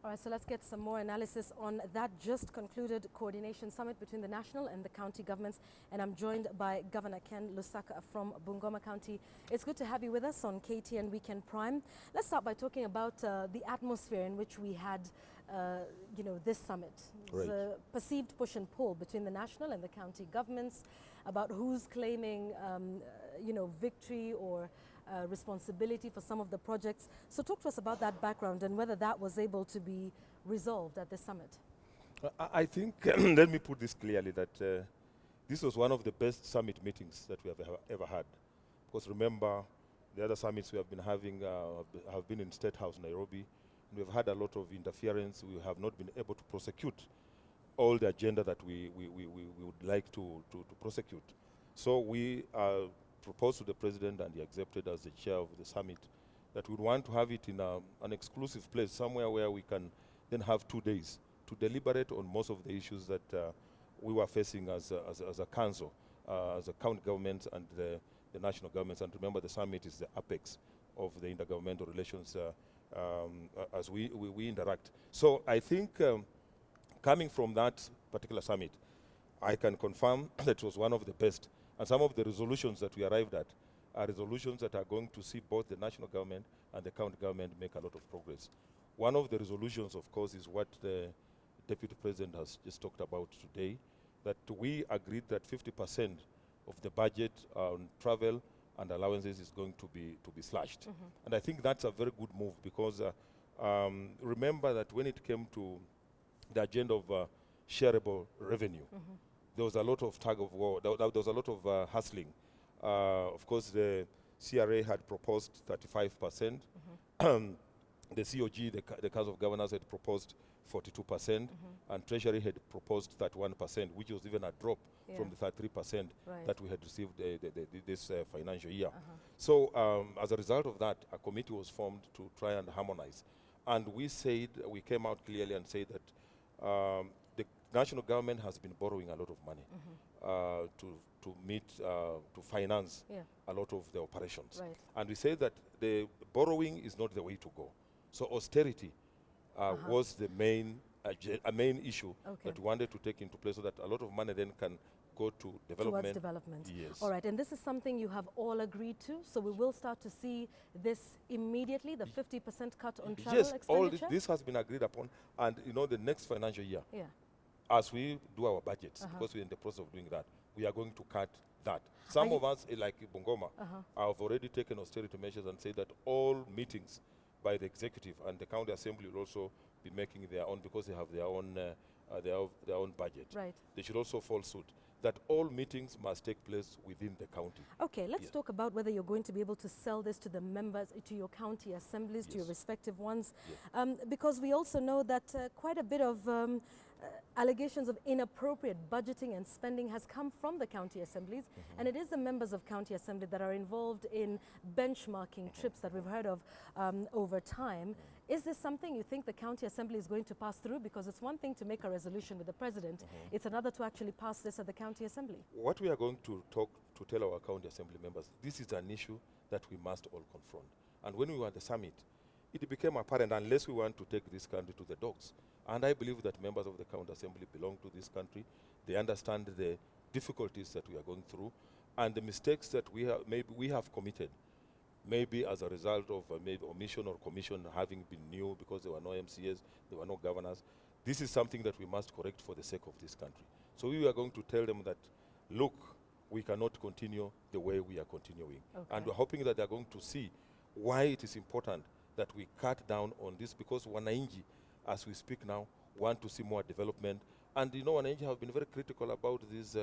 All right, so let's get some more analysis on that just concluded coordination summit between the national and the county governments. And I'm joined by Governor Ken Lusaka from Bungoma County. It's good to have you with us on KTN Weekend Prime. Let's start by talking about the atmosphere in which we had, this summit. Right. The perceived push and pull between the national and the county governments about who's claiming, victory or responsibility for some of the projects. So talk to us about that background and whether that was able to be resolved at the summit. I think, let me put this clearly, that this was one of the best summit meetings that we have ever had. Because remember, the other summits we have been having have been in State House, Nairobi. And we've had a lot of interference. We have not been able to prosecute all the agenda that we would like to prosecute. So we proposed to the president, and he accepted as the chair of the summit, that we want to have it in an exclusive place, somewhere where we can then have 2 days to deliberate on most of the issues that we were facing as a council, as a county government and the national governments. And remember, the summit is the apex of the intergovernmental relations as we interact. So I think coming from that particular summit, I can confirm that it was one of the best. And some of the resolutions that we arrived at are resolutions that are going to see both the national government and the county government make a lot of progress. One of the resolutions, of course, is what the Deputy President has just talked about today, that we agreed that 50% of the budget on travel and allowances is going to be slashed. Mm-hmm. And I think that's a very good move, because remember that when it came to the agenda of shareable revenue, mm-hmm. there was a lot of tug of war, there was a lot of hustling. Of course, the CRA had proposed 35%. Mm-hmm. The COG, the Council of Governors, had proposed 42%, mm-hmm. and Treasury had proposed 31%, which was even a drop from the 33% that we had received this financial year. Uh-huh. So as a result of that, a committee was formed to try and harmonize. And we came out clearly and said that the national government has been borrowing a lot of money, mm-hmm. To finance a lot of the operations. Right. And we say that the borrowing is not the way to go. So austerity was the main issue that we wanted to take into place, so that a lot of money then can go to development. Towards development. Yes. All right, and this is something you have all agreed to, so we will start to see this immediately, the 50% cut on travel expenditure? Yes, all this has been agreed upon, and the next financial year, as we do our budgets, because we're in the process of doing that, we are going to cut that. Some of us, like Bungoma, have already taken austerity measures and said that all meetings by the executive and the county assembly will also be making their own, because they have their own budget. Right. They should also follow suit, that all meetings must take place within the county. Okay, let's talk about whether you're going to be able to sell this to the members, to your county assemblies, to your respective ones, because we also know that quite a bit of allegations of inappropriate budgeting and spending has come from the county assemblies, and it is the members of county assembly that are involved in benchmarking trips that we've heard of over time. Is this something you think the county assembly is going to pass through? Because it's one thing to make a resolution with the president, it's another to actually pass this at the county assembly. What we are going to tell our county assembly members, this is an issue that we must all confront. And when we were at the summit, it became apparent, unless we want to take this country to the dogs. And I believe that members of the county assembly belong to this country. They understand the difficulties that we are going through and the mistakes that we have committed. Maybe as a result of maybe omission or commission having been new, because there were no MCAs, there were no governors. This is something that we must correct for the sake of this country. So we are going to tell them that, look, we cannot continue the way we are continuing. Okay. And we're hoping that they're going to see why it is important that we cut down on this, because Wananchi, as we speak now, want to see more development. And Wananchi have been very critical about these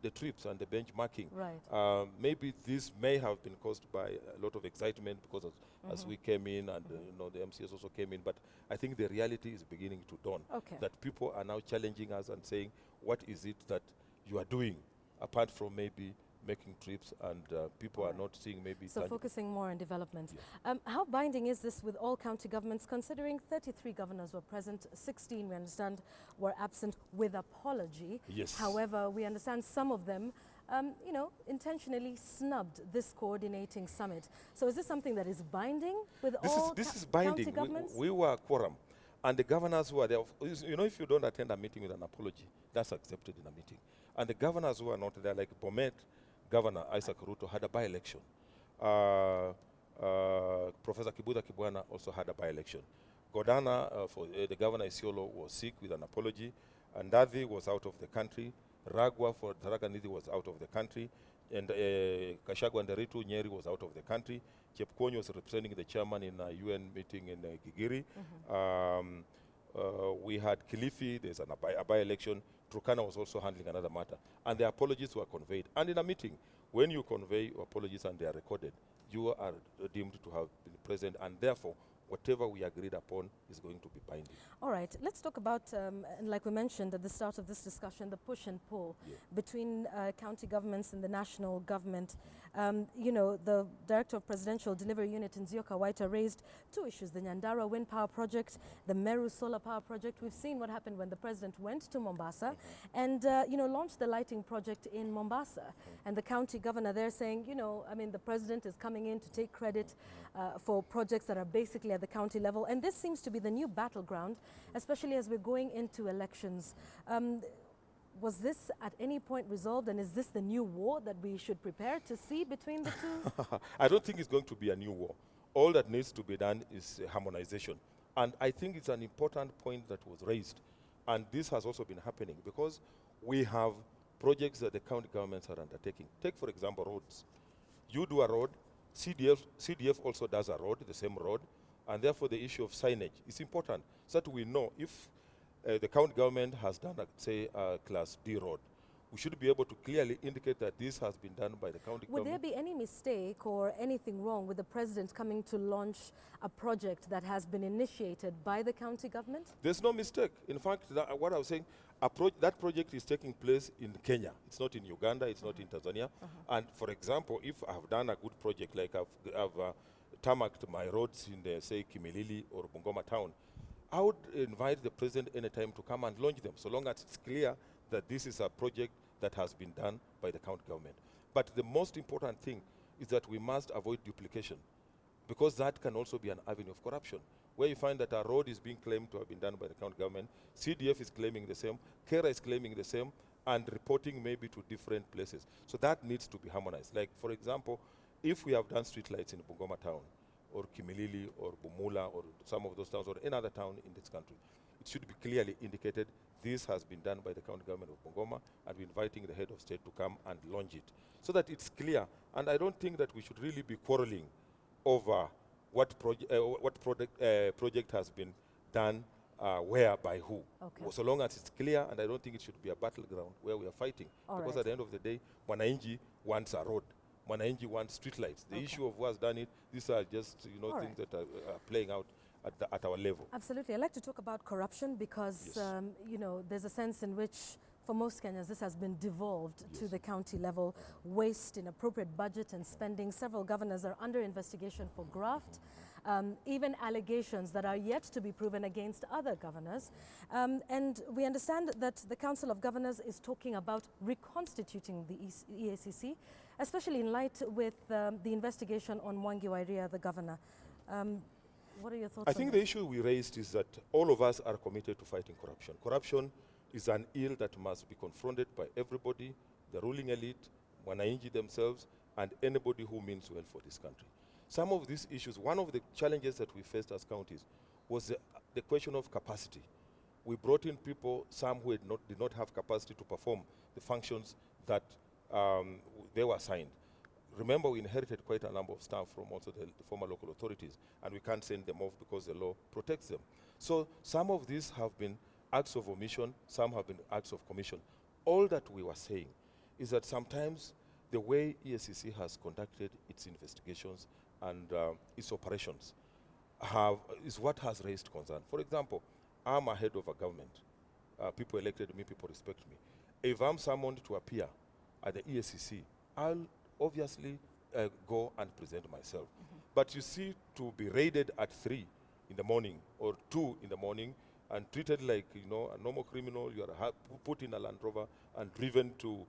the trips and the benchmarking. Right. Maybe this may have been caused by a lot of excitement, because as we came in and the MCS also came in, but I think the reality is beginning to dawn. Okay. That people are now challenging us and saying, what is it that you are doing apart from maybe making trips, and people are not seeing maybe... So focusing more on development. Yeah. How binding is this with all county governments, considering 33 governors were present, 16 we understand were absent with apology? Yes. However, we understand some of them intentionally snubbed this coordinating summit. So is this something that is binding with all this is binding. county governments? We were quorum. And the governors who are there, you know, if you don't attend a meeting with an apology, that's accepted in a meeting. And the governors who are not there, like Bomet, Governor Isaac Ruto had a by-election. Professor Kibuda Kibwana also had a by-election. Godana, for the governor Isiolo, was sick with an apology. Andathi was out of the country. Ragwa for Tharaka Nithi was out of the country. And Kashagwa and Nderitu Nyeri was out of the country. Chepkonyo was representing the chairman in a UN meeting in Gigiri. We had Kilifi, there's a by-election. Turkana was also handling another matter. And the apologies were conveyed. And in a meeting, when you convey your apologies and they are recorded, you are deemed to have been present, and therefore, whatever we agreed upon is going to be binding. All right, let's talk about, like we mentioned at the start of this discussion, the push and pull between county governments and the national government. You know, the Director of Presidential Delivery Unit Nzioka Waita raised two issues, the Nyandara Wind Power Project, the Meru Solar Power Project. We've seen what happened when the President went to Mombasa and, you know, launched the lighting project in Mombasa. And the county governor there saying, you know, I mean, the President is coming in to take credit for projects that are basically at the county level. And this seems to be the new battleground, especially as we're going into elections. Was this at any point resolved, and is this the new war that we should prepare to see between the two? I don't think it's going to be a new war. All that needs to be done is harmonization. And I think it's an important point that was raised. And this has also been happening because we have projects that the county governments are undertaking. Take, for example, roads. You do a road, CDF also does a road, the same road, and therefore the issue of signage is important so that we know if the county government has done, say, a Class D road, we should be able to clearly indicate that this has been done by the county government. Would there be any mistake or anything wrong with the President coming to launch a project that has been initiated by the county government? There's no mistake. In fact, what I was saying, that project is taking place in Kenya. It's not in Uganda, it's not in Tanzania. And for example, if I've done a good project, like I've tarmacked my roads in the, say, Kimilili or Bungoma town, I would invite the President anytime to come and launch them, so long as it's clear that this is a project that has been done by the county government. But the most important thing is that we must avoid duplication, because that can also be an avenue of corruption, where you find that a road is being claimed to have been done by the county government, CDF is claiming the same, KERA is claiming the same, and reporting maybe to different places. So that needs to be harmonized. Like, for example, if we have done streetlights in Bungoma town, or Kimilili, or Bumula, or some of those towns, or any other town in this country, it should be clearly indicated this has been done by the county government of Bungoma, and we're inviting the head of state to come and launch it, so that it's clear. And I don't think that we should really be quarreling over what project has been done where by who. Okay. So long as it's clear, and I don't think it should be a battleground where we are fighting. Because at the end of the day, Mwananchi wants a road. Mwananchi wants streetlights. The issue of who has done it, these are just, you know, things that are playing out at our level. Absolutely. I'd like to talk about corruption because, you know, there's a sense in which, for most Kenyans, this has been devolved to the county level. Waste, inappropriate budget and spending. Several governors are under investigation for graft. Even allegations that are yet to be proven against other governors. And we understand that the Council of Governors is talking about reconstituting the EACC, especially in light with the investigation on Mwangi Wairia, the governor. What are your thoughts on I think the issue we raised is that all of us are committed to fighting corruption. Corruption is an ill that must be confronted by everybody, the ruling elite, Wananchi themselves, and anybody who means well for this country. Some of these issues, one of the challenges that we faced as counties was the question of capacity. We brought in people, some who did not have capacity to perform the functions that they were assigned. Remember, we inherited quite a number of staff from also the former local authorities, and we can't send them off because the law protects them. So some of these have been acts of omission, some have been acts of commission. All that we were saying is that sometimes the way EACC has conducted its investigations and its operations is what has raised concern. For example, I'm a head of a government. People elected me, people respect me. If I'm summoned to appear at the EACC, I'll obviously go and present myself. But you see, to be raided at 3 in the morning or 2 in the morning and treated like, you know, a normal criminal, you are put in a Land Rover and driven to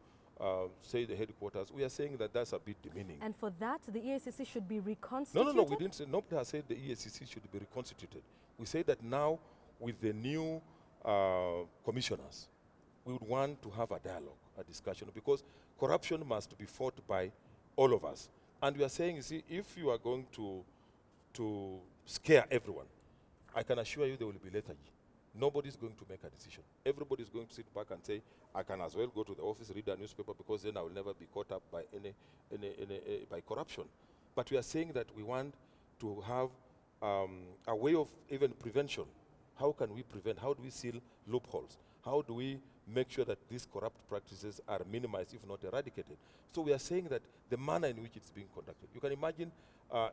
say the headquarters, we are saying that that's a bit demeaning. And for that, the EACC should be reconstituted? No, we didn't say, nobody has said the EACC should be reconstituted. We say that now with the new commissioners, we would want to have a dialogue, a discussion, because corruption must be fought by all of us. And we are saying, you see, if you are going to scare everyone, I can assure you there will be lethargy. Nobody's going to make a decision. Everybody's going to sit back and say, I can as well go to the office, read a newspaper, because then I will never be caught up by by corruption. But we are saying that we want to have a way of even prevention. How can we prevent? How do we seal loopholes? How do we make sure that these corrupt practices are minimized, if not eradicated? So we are saying that the manner in which it's being conducted. You can imagine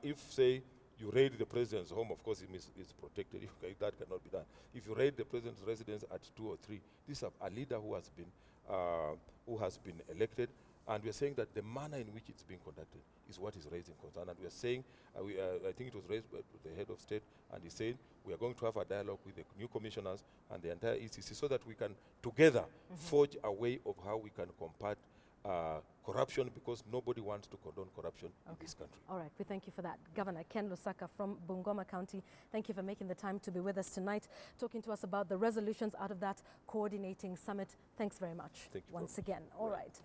if, say, you raid the president's home, of course it's protected, that cannot be done. If you raid the president's residence at 2 or 3, this is a leader who has been elected, and we are saying that the manner in which it's being conducted is what is raising concern. And we are saying, I think it was raised by the head of state, and he said, we are going to have a dialogue with the new commissioners and the entire ECC so that we can together forge a way of how we can combat corruption, because nobody wants to condone corruption in this country. All right, we thank you for that. Governor Ken Lusaka from Bungoma County, thank you for making the time to be with us tonight, talking to us about the resolutions out of that coordinating summit. Thanks very much Thank you once again. All right.